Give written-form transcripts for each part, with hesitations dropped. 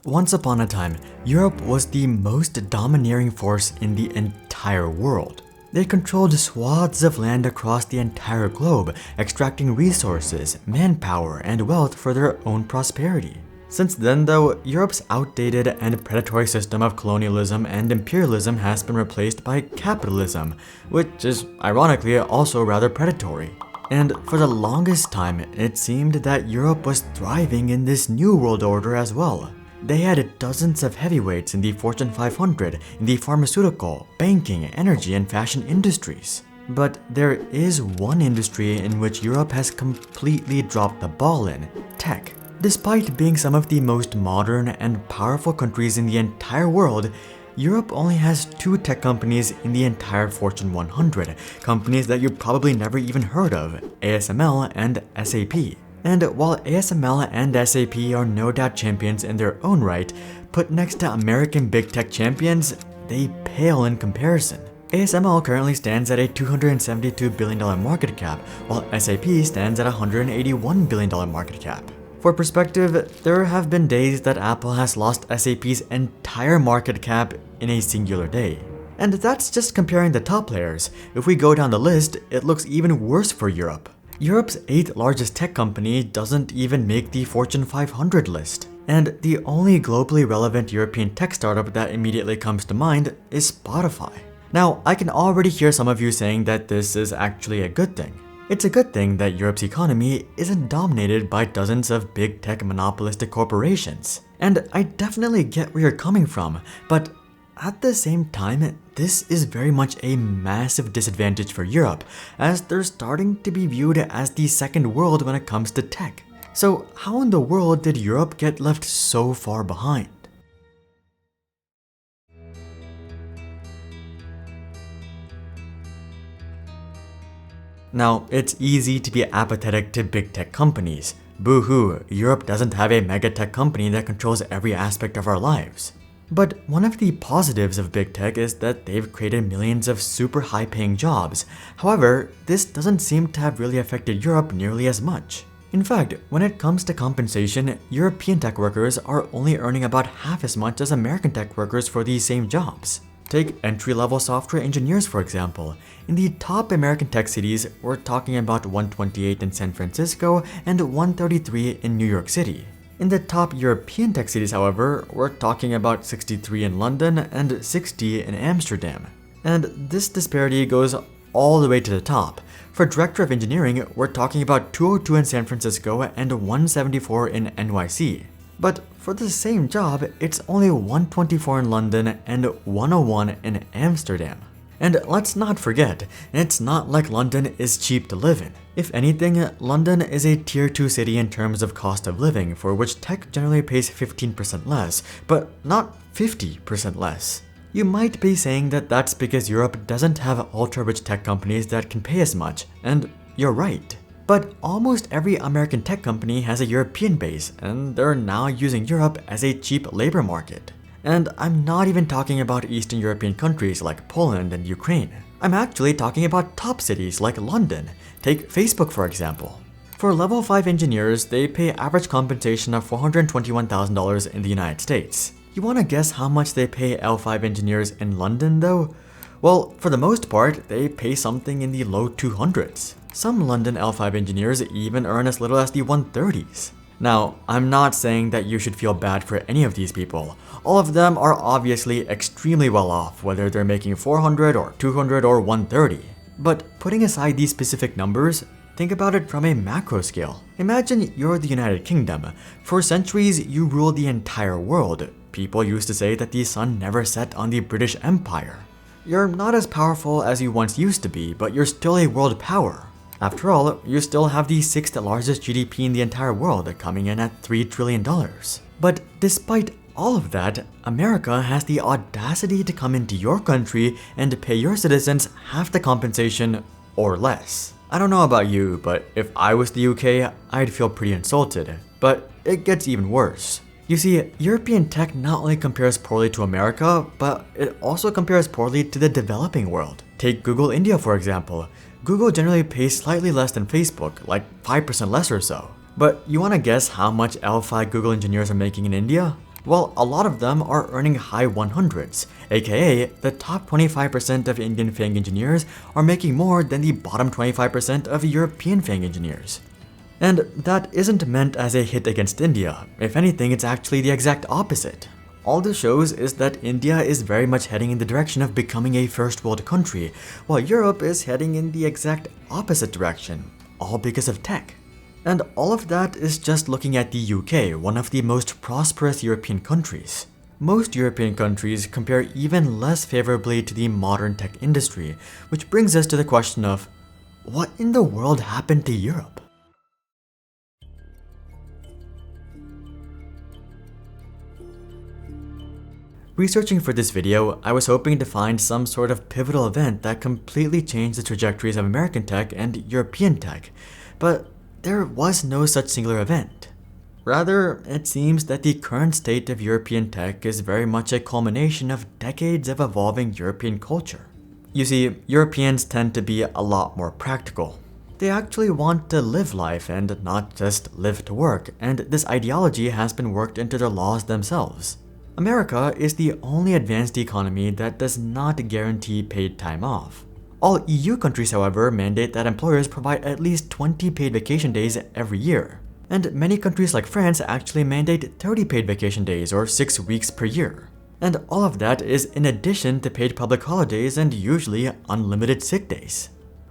Once upon a time, Europe was the most domineering force in the entire world. They controlled swaths of land across the entire globe, extracting resources, manpower, and wealth for their own prosperity. Since then though, Europe's outdated and predatory system of colonialism and imperialism has been replaced by capitalism, which is ironically also rather predatory. And for the longest time, it seemed that Europe was thriving in this new world order as well. They had dozens of heavyweights in the Fortune 500, in the pharmaceutical, banking, energy, and fashion industries. But there is one industry in which Europe has completely dropped the ball in: tech. Despite being some of the most modern and powerful countries in the entire world, Europe only has two tech companies in the entire Fortune 100, companies that you probably never even heard of: ASML and SAP. And while ASML and SAP are no doubt champions in their own right, put next to American big tech champions, they pale in comparison. ASML currently stands at a $272 billion market cap, while SAP stands at a $181 billion market cap. For perspective, there have been days that Apple has lost SAP's entire market cap in a singular day. And that's just comparing the top players. If we go down the list, it looks even worse for Europe. Europe's 8th largest tech company doesn't even make the Fortune 500 list. And the only globally relevant European tech startup that immediately comes to mind is Spotify. Now, I can already hear some of you saying that this is actually a good thing. It's a good thing that Europe's economy isn't dominated by dozens of big tech monopolistic corporations. And I definitely get where you're coming from, but at the same time, this is very much a massive disadvantage for Europe, as they're starting to be viewed as the second world when it comes to tech. So how in the world did Europe get left so far behind? Now, it's easy to be apathetic to big tech companies. Boo-hoo, Europe doesn't have a mega tech company that controls every aspect of our lives. But one of the positives of big tech is that they've created millions of super high-paying jobs. However, this doesn't seem to have really affected Europe nearly as much. In fact, when it comes to compensation, European tech workers are only earning about half as much as American tech workers for these same jobs. Take entry-level software engineers for example. In the top American tech cities, we're talking about 128 in San Francisco and 133 in New York City. In the top European tech cities, however, we're talking about 63 in London and 60 in Amsterdam. And this disparity goes all the way to the top. For Director of Engineering, we're talking about 202 in San Francisco and 174 in NYC. But for the same job, it's only 124 in London and 101 in Amsterdam. And let's not forget, it's not like London is cheap to live in. If anything, London is a tier 2 city in terms of cost of living, for which tech generally pays 15% less, but not 50% less. You might be saying that that's because Europe doesn't have ultra-rich tech companies that can pay as much, and you're right. But almost every American tech company has a European base, and they're now using Europe as a cheap labor market. And I'm not even talking about Eastern European countries like Poland and Ukraine. I'm actually talking about top cities like London. Take Facebook for example. For level 5 engineers, they pay average compensation of $421,000 in the United States. You wanna guess how much they pay L5 engineers in London though? Well, for the most part, they pay something in the low 200s. Some London L5 engineers even earn as little as the 130s. Now, I'm not saying that you should feel bad for any of these people. All of them are obviously extremely well off, whether they're making 400 or 200 or 130. But putting aside these specific numbers, think about it from a macro scale. Imagine you're the United Kingdom. For centuries, you ruled the entire world. People used to say that the sun never set on the British Empire. You're not as powerful as you once used to be, but you're still a world power. After all, you still have the 6th largest GDP in the entire world, coming in at $3 trillion. But despite all of that, America has the audacity to come into your country and pay your citizens half the compensation or less. I don't know about you, but if I was the UK, I'd feel pretty insulted. But it gets even worse. You see, European tech not only compares poorly to America, but it also compares poorly to the developing world. Take Google India for example. Google generally pays slightly less than Facebook, like 5% less or so. But you wanna guess how much L5 Google engineers are making in India? while a lot of them are earning high 100s, aka the top 25% of Indian FANG engineers are making more than the bottom 25% of European FANG engineers. And that isn't meant as a hit against India. If anything, it's actually the exact opposite. All this shows is that India is very much heading in the direction of becoming a first world country, while Europe is heading in the exact opposite direction, all because of tech. And all of that is just looking at the UK, one of the most prosperous European countries. Most European countries compare even less favorably to the modern tech industry, which brings us to the question of, what in the world happened to Europe? Researching for this video, I was hoping to find some sort of pivotal event that completely changed the trajectories of American tech and European tech, but there was no such singular event. Rather, it seems that the current state of European tech is very much a culmination of decades of evolving European culture. You see, Europeans tend to be a lot more practical. They actually want to live life and not just live to work, and this ideology has been worked into their laws themselves. America is the only advanced economy that does not guarantee paid time off. All EU countries, however, mandate that employers provide at least 20 paid vacation days every year. And many countries like France actually mandate 30 paid vacation days or 6 weeks per year. And all of that is in addition to paid public holidays and usually unlimited sick days.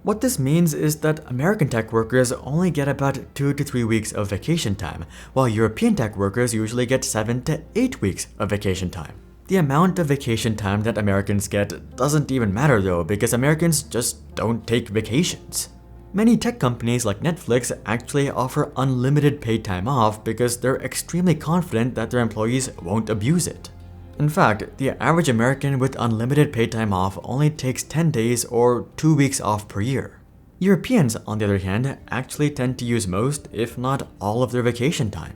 What this means is that American tech workers only get about 2 to 3 weeks of vacation time, while European tech workers usually get 7 to 8 weeks of vacation time. The amount of vacation time that Americans get doesn't even matter though, because Americans just don't take vacations. Many tech companies like Netflix actually offer unlimited paid time off because they're extremely confident that their employees won't abuse it. In fact, the average American with unlimited paid time off only takes 10 days or 2 weeks off per year. Europeans, on the other hand, actually tend to use most, if not all of their vacation time.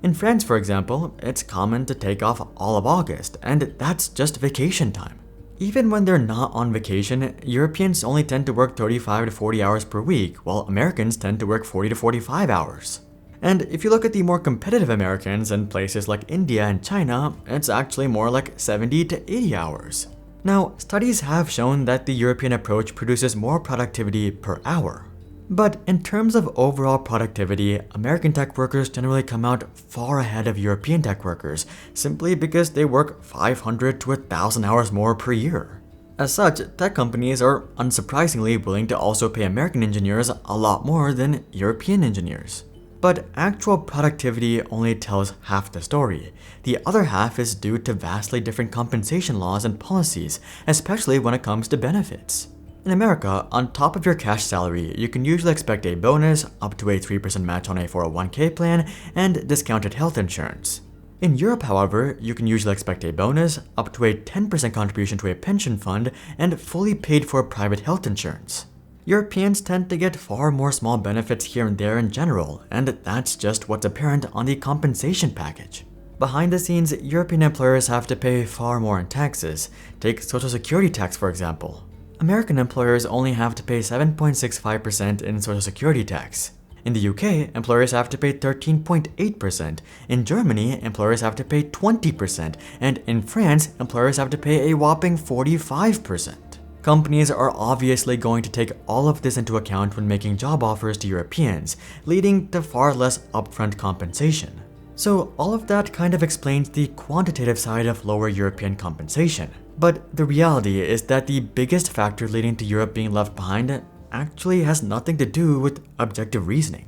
In France, for example, it's common to take off all of August, and that's just vacation time. Even when they're not on vacation, Europeans only tend to work 35 to 40 hours per week, while Americans tend to work 40 to 45 hours. And if you look at the more competitive Americans in places like India and China, it's actually more like 70 to 80 hours. Now, studies have shown that the European approach produces more productivity per hour. But in terms of overall productivity, American tech workers generally come out far ahead of European tech workers, simply because they work 500 to 1,000 hours more per year. As such, tech companies are unsurprisingly willing to also pay American engineers a lot more than European engineers. But actual productivity only tells half the story. The other half is due to vastly different compensation laws and policies, especially when it comes to benefits. In America, on top of your cash salary, you can usually expect a bonus, up to a 3% match on a 401k plan, and discounted health insurance. In Europe, however, you can usually expect a bonus, up to a 10% contribution to a pension fund, and fully paid for private health insurance. Europeans tend to get far more small benefits here and there in general, and that's just what's apparent on the compensation package. Behind the scenes, European employers have to pay far more in taxes. Take Social Security tax, for example. American employers only have to pay 7.65% in Social Security tax. In the UK, employers have to pay 13.8%. In Germany, employers have to pay 20%. And in France, employers have to pay a whopping 45%. Companies are obviously going to take all of this into account when making job offers to Europeans, leading to far less upfront compensation. So all of that kind of explains the quantitative side of lower European compensation. But the reality is that the biggest factor leading to Europe being left behind actually has nothing to do with objective reasoning.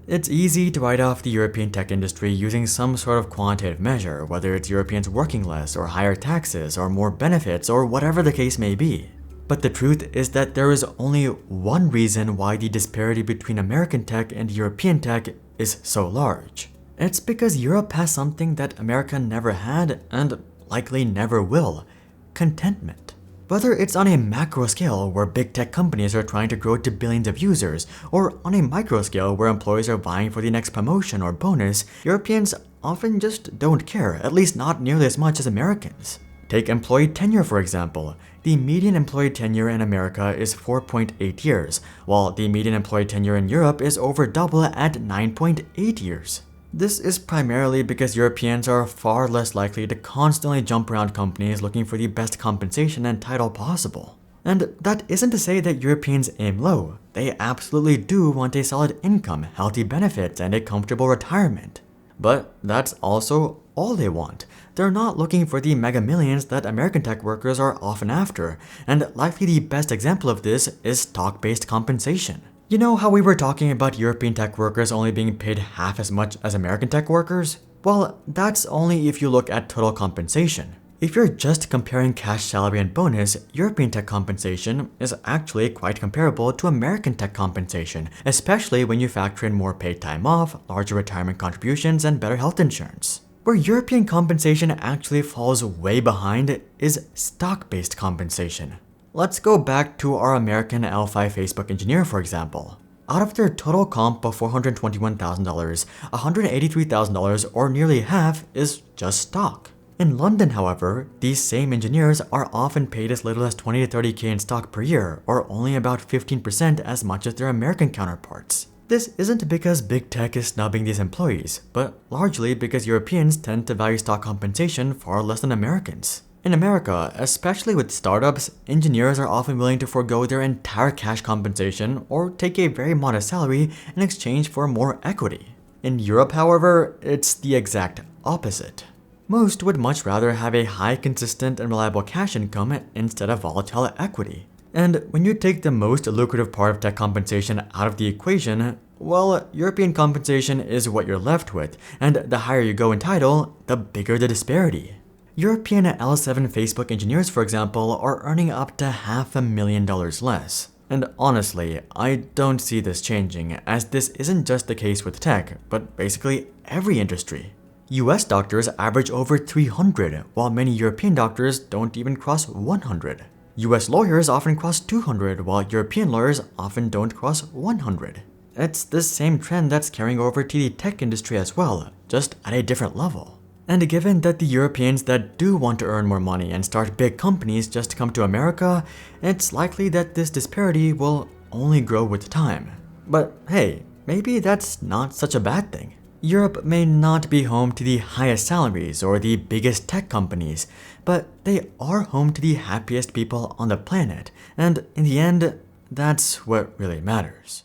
It's easy to write off the European tech industry using some sort of quantitative measure, whether it's Europeans working less or higher taxes or more benefits or whatever the case may be. But the truth is that there is only one reason why the disparity between American tech and European tech is so large. It's because Europe has something that America never had and likely never will: contentment. Whether it's on a macro scale where big tech companies are trying to grow to billions of users, or on a micro scale where employees are vying for the next promotion or bonus, Europeans often just don't care, at least not nearly as much as Americans. Take employee tenure for example. The median employee tenure in America is 4.8 years, while the median employee tenure in Europe is over double at 9.8 years. This is primarily because Europeans are far less likely to constantly jump around companies looking for the best compensation and title possible. And that isn't to say that Europeans aim low. They absolutely do want a solid income, healthy benefits, and a comfortable retirement. But that's also all they want. They're not looking for the mega millions that American tech workers are often after, and likely the best example of this is stock-based compensation. You know how we were talking about European tech workers only being paid half as much as American tech workers? Well, that's only if you look at total compensation. If you're just comparing cash salary and bonus, European tech compensation is actually quite comparable to American tech compensation, especially when you factor in more paid time off, larger retirement contributions, and better health insurance. Where European compensation actually falls way behind is stock-based compensation. Let's go back to our American L5 Facebook engineer, for example. Out of their total comp of $421,000, $183,000, or nearly half, is just stock. In London, however, these same engineers are often paid as little as 20 to 30K in stock per year, or only about 15% as much as their American counterparts. This isn't because big tech is snubbing these employees, but largely because Europeans tend to value stock compensation far less than Americans. In America, especially with startups, engineers are often willing to forego their entire cash compensation or take a very modest salary in exchange for more equity. In Europe, however, it's the exact opposite. Most would much rather have a high, consistent, and reliable cash income instead of volatile equity. And when you take the most lucrative part of tech compensation out of the equation, well, European compensation is what you're left with, and the higher you go in title, the bigger the disparity. European L7 Facebook engineers, for example, are earning up to $500,000 less. And honestly, I don't see this changing, as this isn't just the case with tech, but basically every industry. US doctors average over 300, while many European doctors don't even cross 100. US lawyers often cross 200, while European lawyers often don't cross 100. It's the same trend that's carrying over to the tech industry as well, just at a different level. And given that the Europeans that do want to earn more money and start big companies just come to America, it's likely that this disparity will only grow with time. But hey, maybe that's not such a bad thing. Europe may not be home to the highest salaries or the biggest tech companies, but they are home to the happiest people on the planet, and in the end, that's what really matters.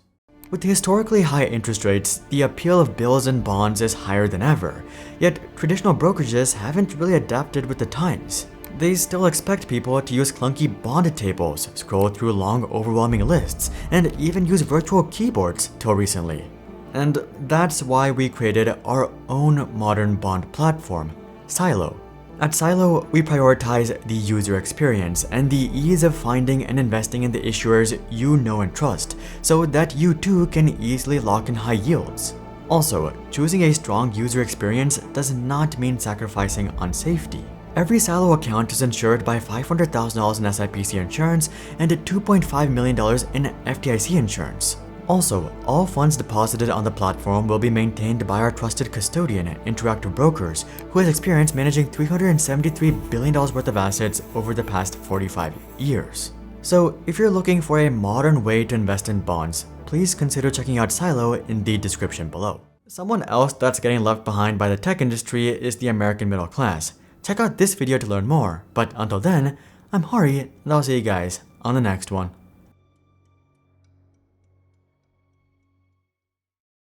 With historically high interest rates, the appeal of bills and bonds is higher than ever, yet traditional brokerages haven't really adapted with the times. They still expect people to use clunky bond tables, scroll through long, overwhelming lists, and even use virtual keyboards till recently. And that's why we created our own modern bond platform, Silo. At Silo, we prioritize the user experience and the ease of finding and investing in the issuers you know and trust, so that you too can easily lock in high yields. Also, choosing a strong user experience does not mean sacrificing on safety. Every Silo account is insured by $500,000 in SIPC insurance and $2.5 million in FDIC insurance. Also, all funds deposited on the platform will be maintained by our trusted custodian, Interactive Brokers, who has experience managing $373 billion worth of assets over the past 45 years. So, if you're looking for a modern way to invest in bonds, please consider checking out Silo in the description below. Someone else that's getting left behind by the tech industry is the American middle class. Check out this video to learn more, but until then, I'm Hari, and I'll see you guys on the next one.